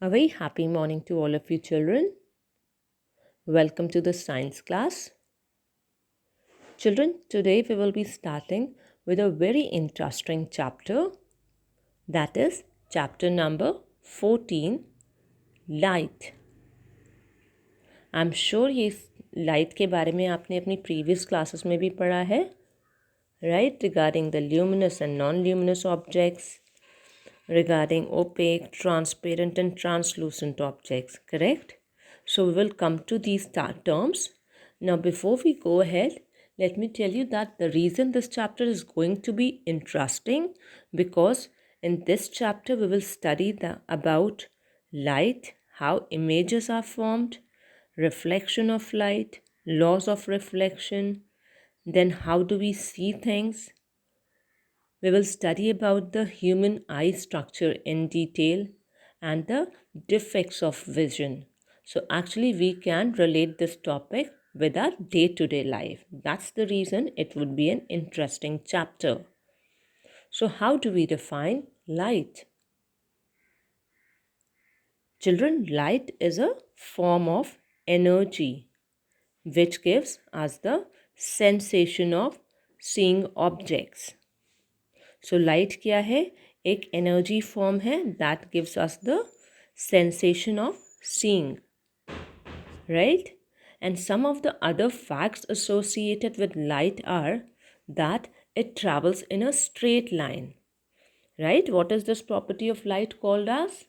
A very happy morning to all of you children. Welcome to the science class. Children, today we will be starting with a very interesting chapter, that is chapter number 14, light. I'm sure ये light के बारे में आपने अपनी previous classes में भी पढ़ा है, right? Regarding the luminous and non-luminous objects, regarding opaque, transparent and translucent objects, correct? So we will come to these terms. Now before we go ahead, let me tell you that the reason this chapter is going to be interesting, because in this chapter we will study about light, how images are formed, reflection of light, laws of reflection, then how do we see things. We will study about the human eye structure in detail and the defects of vision. So actually we can relate this topic with our day-to-day life. That's the reason it would be an interesting chapter. So how do we define light? Children, light is a form of energy which gives us the sensation of seeing objects. So light क्या है? एक energy form है that gives us the sensation of seeing, right? And some of the other facts associated with light are that it travels in a straight line, right? What is this property of light called as?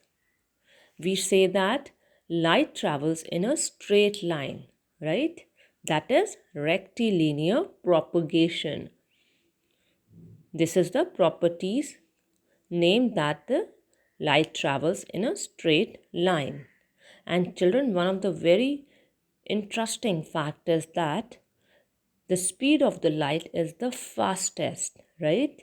We say that light travels in a straight line, right? That is rectilinear propagation. This is the properties named that the light travels in a straight line. And children, one of the very interesting fact is that the speed of the light is the fastest, right?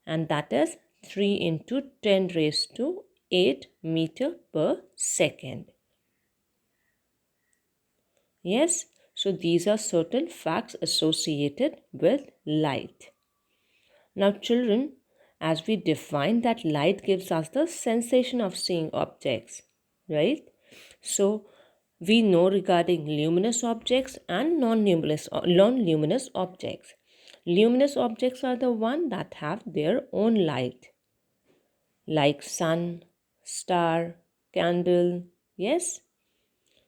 And that is 3 into 10 raised to 8 meter per second. Yes, so these are certain facts associated with light. Now children, as we define that light gives us the sensation of seeing objects, right? So we know regarding luminous objects and non-luminous objects. Luminous objects are the one that have their own light, like sun, star, candle, yes?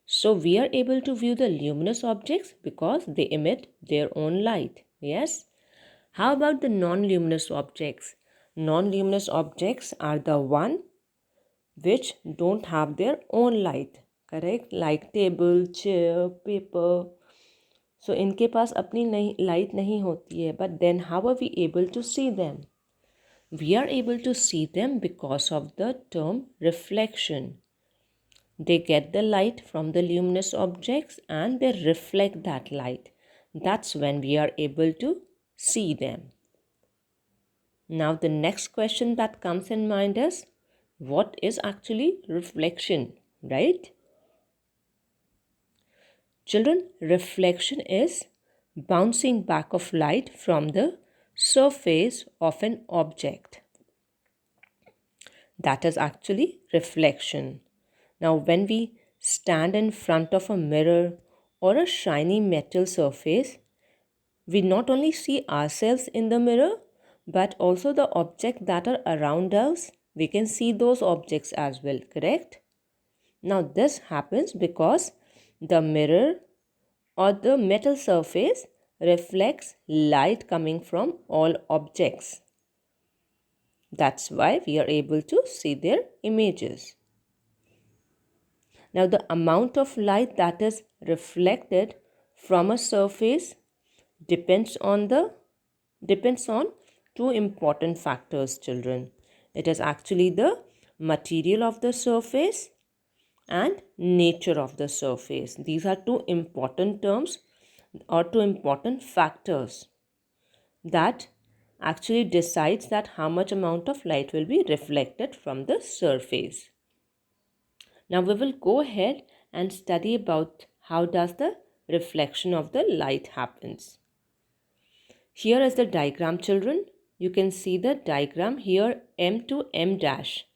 So we are able to view the luminous objects because they emit their own light, yes? How about the non-luminous objects? Non-luminous objects are the one which don't have their own light, correct? Like table, chair, paper. So इनके पास अपनी light नहीं होती है, but then how are we able to see them? We are able to see them because of the term reflection. They get the light from the luminous objects and they reflect that light. That's when we are able to see them. Now the next question that comes in mind is, what is actually reflection, right? Children, reflection is bouncing back of light from the surface of an object. That is actually reflection. Now when we stand in front of a mirror or a shiny metal surface, we not only see ourselves in the mirror, but also the objects that are around us. We can see those objects as well, correct? Now this happens because the mirror or the metal surface reflects light coming from all objects. That's why we are able to see their images. Now the amount of light that is reflected from a surface depends on two important factors, children. It is actually the material of the surface and nature of the surface. These are two important terms or two important factors that actually decides that how much amount of light will be reflected from the surface. Now we will go ahead and study about how does the reflection of the light happens. Here is the diagram, children. You can see the diagram here, M to M dash.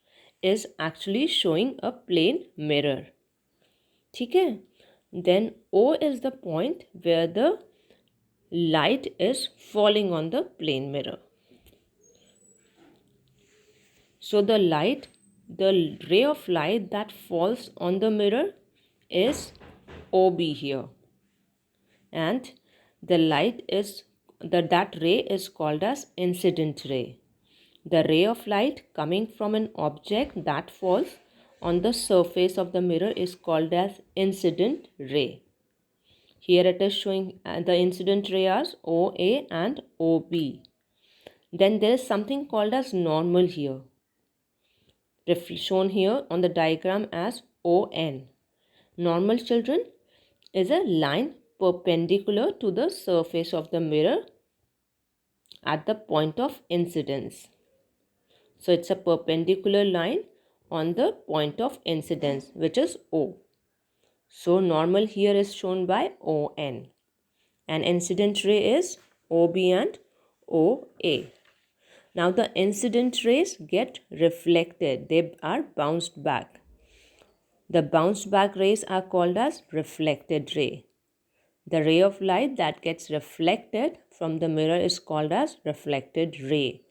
is actually showing a plane mirror. ठीक है? Then O is the point where the light is falling on the plane mirror. So the ray of light that falls on the mirror is OB here. And the light is, that ray is called as incident ray. The ray of light coming from an object that falls on the surface of the mirror is called as incident ray. Here it is showing the incident ray as OA and OB. Then there is something called as normal here, shown here on the diagram as ON. Normal, children, is a line perpendicular to the surface of the mirror at the point of incidence. So it's a perpendicular line on the point of incidence, which is O. So normal here is shown by ON. And incident ray is OB and OA. Now the incident rays get reflected. They are bounced back. The bounced back rays are called as reflected ray. The ray of light that gets reflected from the mirror is called as reflected ray,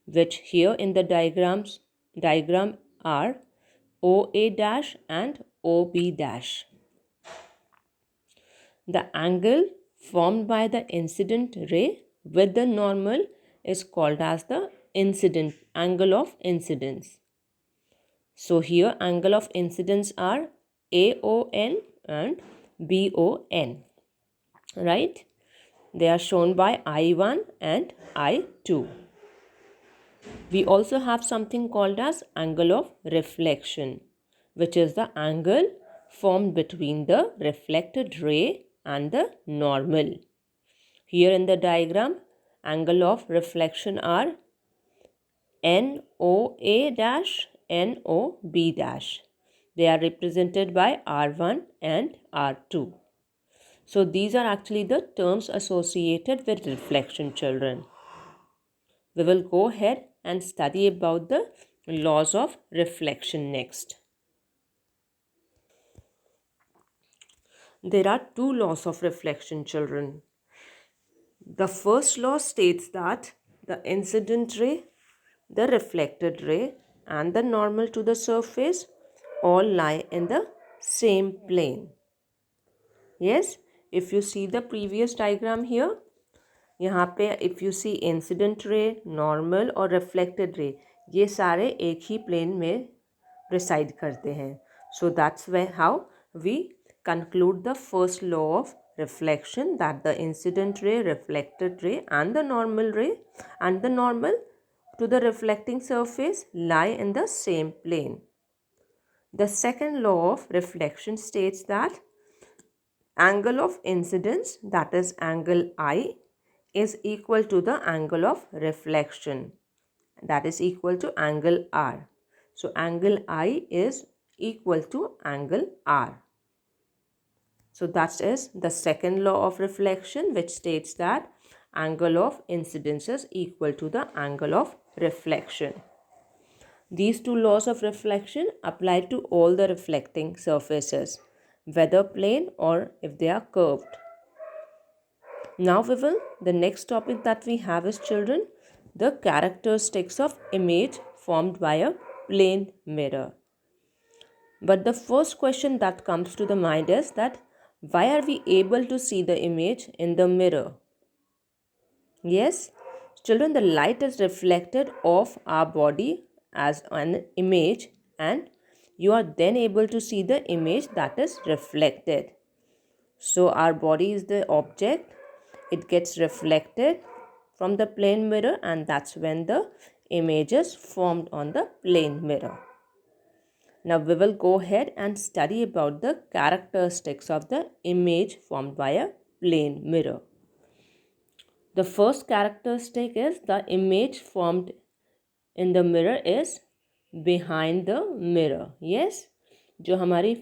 which here in the diagram are OA dash and OB dash. The angle formed by the incident ray with the normal is called as the angle of incidence. So here angle of incidence are AON and BON, right? They are shown by I1 and I2. We also have something called as angle of reflection, which is the angle formed between the reflected ray and the normal. Here in the diagram, angle of reflection are NOA dash, NOB dash. They are represented by R1 and R2. So these are actually the terms associated with reflection, children. We will go ahead and study about the laws of reflection next. There are two laws of reflection, children. The first law states that the incident ray, the reflected ray, and the normal to the surface all lie in the same plane. Yes, if you see the previous diagram here, यहाँ पे if you see incident ray, normal और reflected ray, ये सारे एक ही plane में reside करते हैं. So that's how we conclude the first law of reflection, that the incident ray, reflected ray and the normal to the reflecting surface lie in the same plane. The second law of reflection states that angle of incidence, that is angle I, is equal to the angle of reflection, that is equal to angle R. So angle I is equal to angle R. So that is the second law of reflection, which states that angle of incidence is equal to the angle of reflection. These two laws of reflection apply to all the reflecting surfaces, whether plane or if they are curved. Now the next topic that we have is, children, the characteristics of image formed by a plane mirror. But the first question that comes to the mind is that why are we able to see the image in the mirror? Yes, children, the light is reflected off our body as an image, and you are then able to see the image that is reflected. So our body is the object, it gets reflected from the plane mirror, and that's when the image is formed on the plane mirror. Now we will go ahead and study about the characteristics of the image formed by a plane mirror. The first characteristic is the image formed in the mirror is behind the mirror. Yes, जो हमारी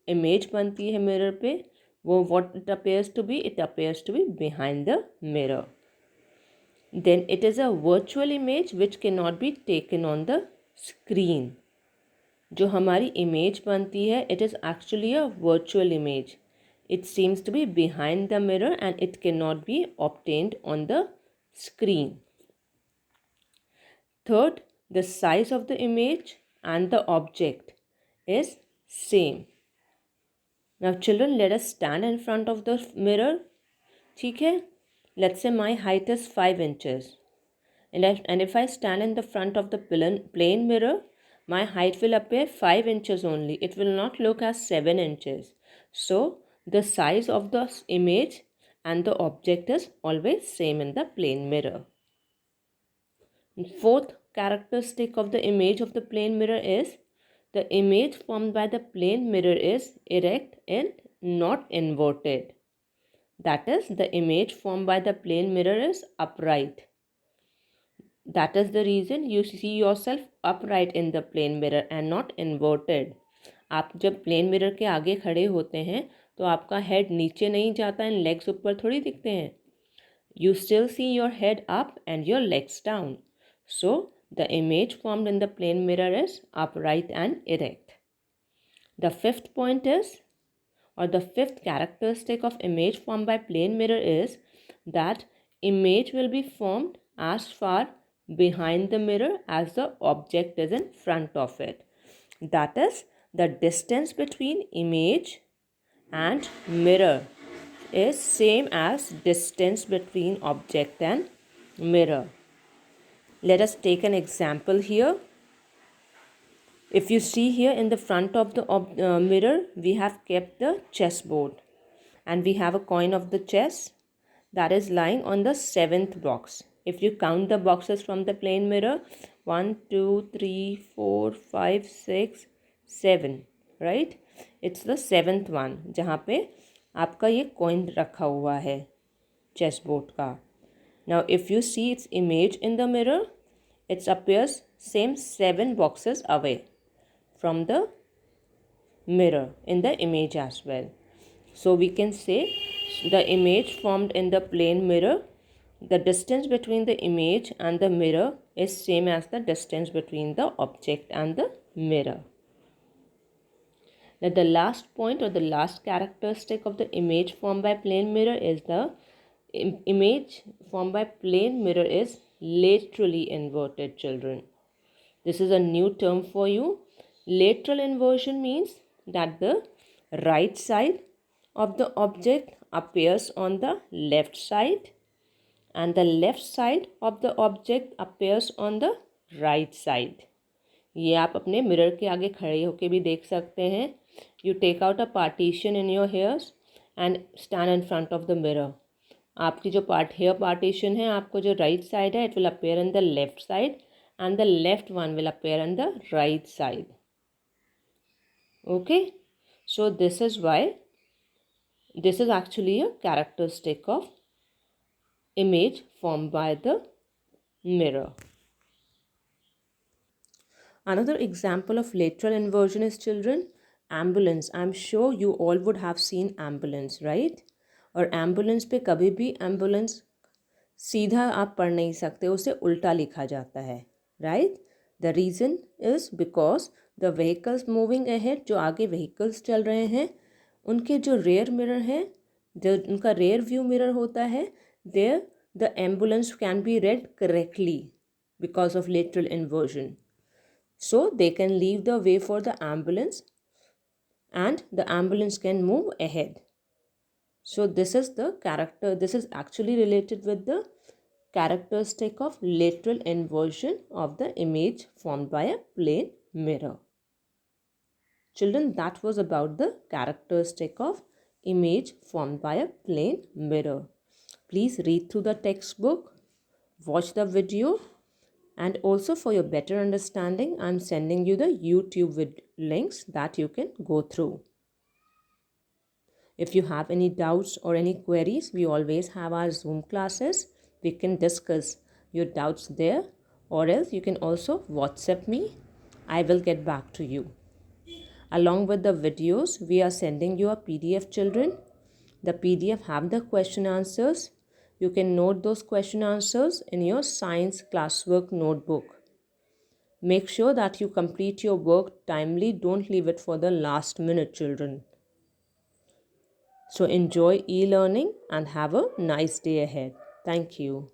image बनती है mirror पे, वो what it appears to be? It appears to be behind the mirror. Then it is a virtual image which cannot be taken on the screen. जो हमारी image बनती है, it is actually a virtual image. It seems to be behind the mirror and it cannot be obtained on the screen. Third, the size of the image and the object is same. Now children, let us stand in front of the mirror. ठीक है? Let's say my height is 5 inches. And if I stand in the front of the plane mirror, my height will appear 5 inches only. It will not look as 7 inches. So the size of the image and the object is always same in the plane mirror. Fourth characteristic of the image of the plane mirror is the image formed by the plane mirror is erect and not inverted. That is, the image formed by the plane mirror is upright. That is the reason you see yourself upright in the plane mirror and not inverted. आप जब plane mirror के आगे खड़े होते हैं तो आपका head नीचे नहीं जाता एंड लेग्स ऊपर थोड़ी दिखते हैं. You still see your head up and your legs down. So the image formed in the plane mirror is upright and erect. The fifth point is, or the fifth characteristic of image formed by plane mirror is that image will be formed as far behind the mirror as the object is in front of it. That is, the distance between image and mirror is same as distance between object and mirror. Let us take an example here. If you see here in the front of the mirror, we have kept the chessboard and we have a coin of the chess that is lying on the 7th box. If you count the boxes from the plane mirror, 1, 2, 3, 4, 5, 6, 7, right? It's the 7th one जहाँ पे आपका ये coin रखा हुआ है chessboard का. Now if you see its image in the mirror, it appears same 7 boxes away from the mirror in the image as well. So we can say the image formed in the plane mirror, the distance between the image and the mirror is same as the distance between the object and the mirror. Now the last point or the last characteristic of the image formed by plane mirror is the image formed by plane mirror is laterally inverted, children. This is a new term for you. Lateral inversion means that the right side of the object appears on the left side and the left side of the object appears on the right side. ये आप अपने mirror के आगे खड़े होके भी देख सकते हैं. You take out a partition in your hairs and stand in front of the mirror. आपकी जो hair partition है, आपको जो right side है, it will appear on the left side and the left one will appear on the right side. Okay, so this is why this is actually a characteristic of image formed by the mirror. Another example of lateral inversion is, children, ambulance. I'm sure you all would have seen ambulance, right? और ambulance पे कभी भी ambulance सीधा आप पढ़ नहीं सकते, उसे उल्टा लिखा जाता है, right? The reason is because the vehicles moving ahead, जो आगे व्हीकल्स चल रहे हैं उनके जो रेयर मिरर हैं, जो उनका रेयर व्यू मिरर होता है, there the ambulance can be read correctly because of lateral inversion. So they can leave the way for the ambulance and the ambulance can move ahead. So this is the character, this is actually related with the characteristic of lateral inversion of the image formed by a plane mirror. Children, that was about the characteristic of image formed by a plane mirror. Please read through the textbook, watch the video, and also for your better understanding, I'm sending you the YouTube links that you can go through. If you have any doubts or any queries, we always have our Zoom classes. We can discuss your doubts there, or else you can also WhatsApp me. I will get back to you. Along with the videos, we are sending you a PDF, children. The PDF have the question answers. You can note those question answers in your science classwork notebook. Make sure that you complete your work timely. Don't leave it for the last minute, children. So enjoy e-learning and have a nice day ahead. Thank you.